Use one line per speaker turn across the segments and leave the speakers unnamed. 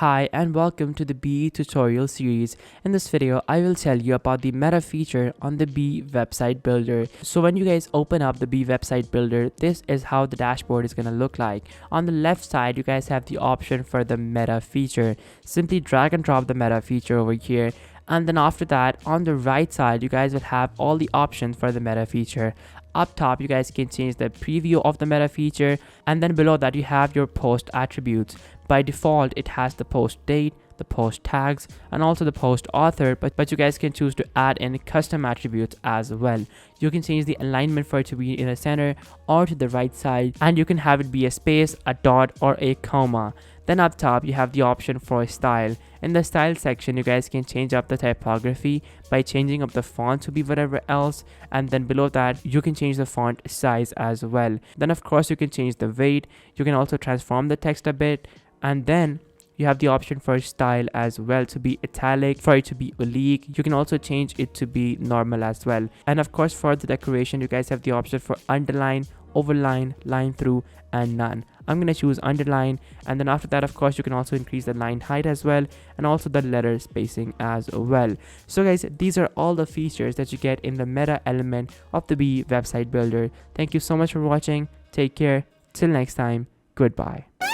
Hi and welcome to the Beae tutorial series. In this video, I will tell you about the meta feature on the Beae website builder. So when you guys open up the Beae website builder, this is how the dashboard is gonna look like. On the left side, you guys have the option for the meta feature. Simply drag and drop the meta feature over here. And then after that, on the right side, you guys will have all the options for the meta feature. Up top, you guys can change the preview of the meta feature, and then below that you have your post attributes. By default, it has the post date, the post tags, and also the post author, but you guys can choose to add in custom attributes as well. You can change the alignment for it to be in the center or to the right side, and you can have it be a space, a dot, or a comma. Then up top, you have the option for style. In the style section, you guys can change up the typography by changing up the font to be whatever else, and then below that, you can change the font size as well. Then of course, you can change the weight. You can also transform the text a bit, and then you have the option for style as well to be italic, for it to be oblique. You can also change it to be normal as well. And of course, for the decoration, you guys have the option for underline, overline, line through, and none. I'm gonna choose underline, and then after that, of course, you can also increase the line height as well, and also the letter spacing as well. So guys, these are all the features that you get in the meta element of the Beae website builder. Thank you so much for watching. Take care. Till next time. Goodbye.
We'll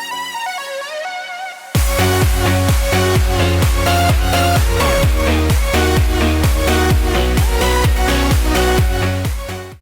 be right back.